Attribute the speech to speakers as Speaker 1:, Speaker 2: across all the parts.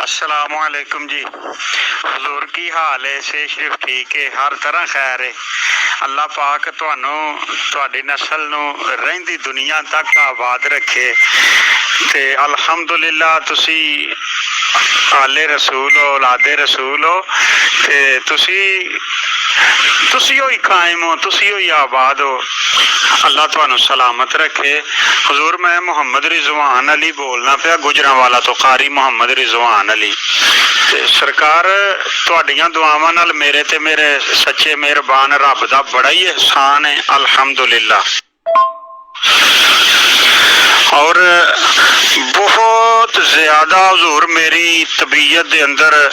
Speaker 1: अस्सलामुअलैकुम जी। हुजूर की हाल है? से शरीफ ठीक है, हर तरह खैर है। अल्लाह पाक तुहानू तुहाडी नस्ल नू रहिंदी दुनिया तक आबाद रखे ते अल्हम्दुलिल्लाह तुसी आले रसूल हो, औलादे रसूल हो ते तुसी होई कायम हो, तुसी होई आबाद हो। अल्लाह तुहानू सलामत रखे। हुजूर मैं मुहम्मद रिजवान अली बोलना पिया गुजरांवाला तो, कारी मुहम्मद रिजवान अली। ते सरकार तुहाडियां दुआवां नाल मेरे ते मेरे सच्चे मेहरबान रब दा बड़ा ही एहसान है, अल्हम्दुलिल्लाह। और बहुत ज्यादा हुजूर मेरी तबीयत दे अंदर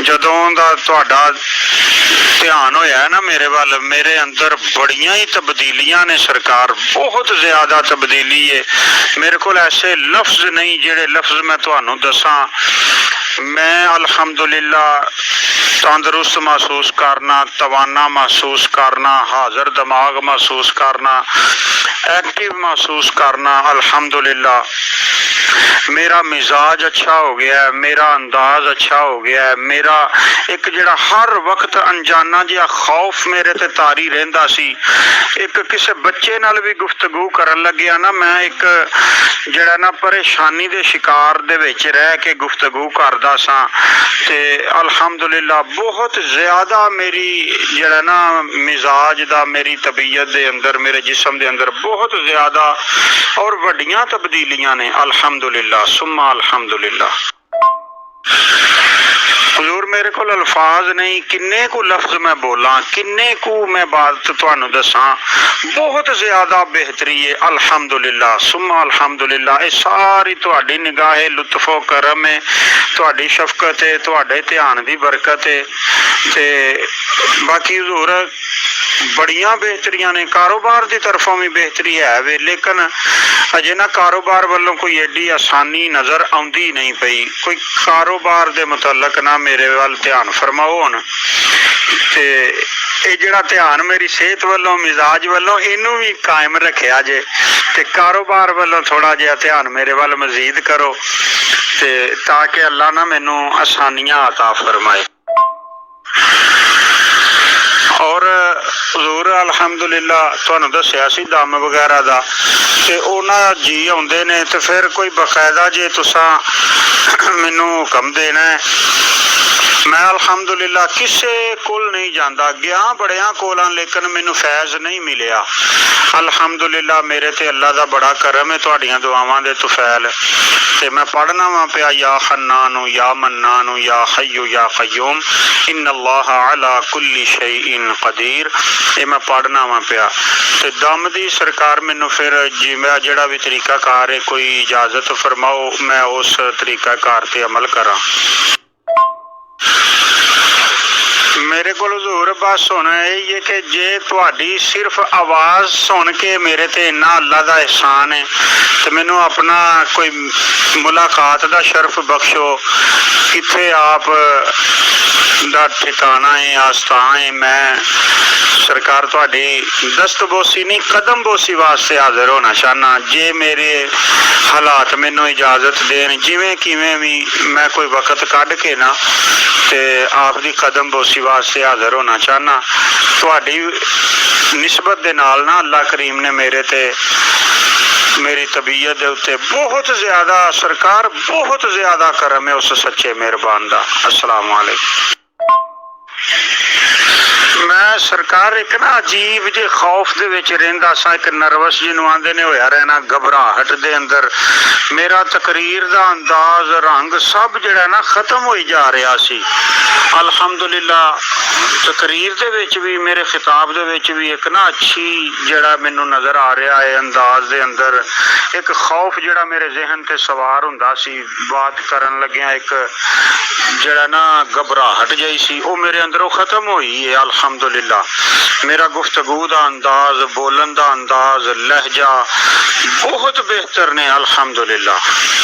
Speaker 1: जदों दा तुहाडा ध्यान होया है ना मेरे वाल, मेरे अंदर बड़ियां ही तब्दीलियां ने सरकार, बहुत ज्यादा तब्दीली है। मेरे को ऐसे लफ्ज नहीं जेड़े लफ्ज मैं तुहानू दसां। मैं अल्हम्दुलिल्लाह तंदरुस्त महसूस करना, तवाना महसूस करना, हाजिर दिमाग महसूस करना, एक्टिव महसूस करना। अल्हम्दुलिल्लाह मेरा मिजाज अच्छा हो गया है, मेरा अंदाज अच्छा हो गया है। मेरा एक जड़ा हर वक्त अनजाना जिहा खौफ मेरे ते तारी रहिंदा सी, एक किसी बच्चे नाल भी गुफ्तगू करन लग्या ना, मैं एक जड़ा ना परेशानी दे शिकार दे विच रह के गुफ्तगू करदा सा। ते अल्हम्दुलिल्लाह बहुत ज्यादा मेरी जड़ा ना मिजाज दा, मेरी तबीयत दे अंदर, मेरे जिस्म दे अंदर बहुत ज्यादा और वड्डियां तब्दीलियां ने। अल्हम्दुलिल्लाह सुम्मा अल्हम्दुलिल्लाह। हुजूर मेरे को अल्फाज नहीं, किन्ने को लफ्ज मैं बोला, किन्ने को मैं बात तुहानू दसां। बहुत ज्यादा बेहतरी है अल्हम्दुलिल्लाह सुम्मा अल्हम्दुलिल्लाह। ये सारी तुहाडी निगाहे लुत्फो करम है, तुहाडी शफकत है, तुहाडे ध्यान दी बरकत है। ते बाकी हुजूर बड़ियां बेहतरियां ने, कारोबार की तरफों भी बेहतरी है वे, लेकिन अजे ना कारोबार वालों कोई एडी आसानी नजर आउंदी नहीं पई। कोई कारोबार दे मुतलक ना मेरे वाल ध्यान फरमाओ हुण। ते ये जड़ा ध्यान मेरी सेहत वालों, मिजाज वालों, इनू भी कायम रखिया जे, ते कारोबार वालों थोड़ा जिहा ध्यान मेरे वाल मजीद करो, ते ताकि अल्लाह ना मैनू आसानियां अता फरमाए। और हुजूर अल्हम्दुलिल्लाह तुहानू दस्सिया सी दम वगैरह दा, ते उन्हां जी आउंदे ने, ते फिर कोई बकायदा जे तुसां मैनू हुक्म देना है, मैं अल्हम्दुलिल्लाह किसे कोल नहीं जांदा। गया बड़ियां कोलां, लेकिन मैनू फैज नहीं मिलिया। अल्हम्दुलिल्लाह मेरे ते अल्लाह दा बड़ा करम है, तुहाडियां दुआवां दे तुफैल। ते मैं पढ़ना वा पिया या हन्नानु या मन्नानु या हय्यु या कय्यूम इन्नल्लाह अला कुल्ली शैइन कदीर। ये मैं पढ़ना वा पिया। ते दम दी सरकार मैनू फिर जी मैं जड़ा भी तरीका कार है, कोई इजाजत फरमाओ, मैं उस तरीका कार ते अमल करा। मेरे को हुजूर बस हुण यही है कि जे तुहाडी सिर्फ आवाज़ सुन के मेरे ते इन्ना अल्लाह दा एहसान है, तो मैनू अपना कोई मुलाकात दा शर्फ बख्शो। किथे आप दा ठिकाना है, आस्थान है, मैं सरकार तुहाडी दस्तबोसी नहीं कदम बोसी वास्ते हाजिर होना चाहना। जे मेरे हालात मैनू इजाजत देन, जिवें किवें भी मैं कोई वक्त कढ़ के ना ते आप दी कदम बोसी वास्ते हाजिर होना चाहना। तुहाडी निस्बत दे नाल ना अल्लाह करीम ने मेरे ते मेरी तबीयत दे उत्ते बहुत ज्यादा सरकार, बहुत ज्यादा करम है उस सच्चे मेहरबान दा। अस्सलाम वालेकुम। मैं सरकार एक ना अजीब जे खौफ दे विच रहिंदा सा, एक नर्वस जिन्हों आंदे ने होया रहना, घबराहट दे अंदर। मेरा तकरीर दा अंदाज, रंग सब जड़ा ना खत्म होई जा रहा सी। अल्हम्दुलिल्लाह तकरीर दे विच भी, मेरे खिताब दे विच भी एक ना अच्छी जड़ा मैनू नजर आ रहा है अंदाज दे अंदर, एक खौफ जड़ा मेरे जहन ते सवार हुंदा सी बात करन लग्या, एक जड़ा ना घबराहट जही सी, वो मेरे अंदरों खत्म होई है अल्हम्दुलिल्लाह। मेरा गुफ्तगू दा अंदाज, बोलन दा अंदाज, लहजा बहुत बेहतर ने अल्हम्दुलिल्लाह।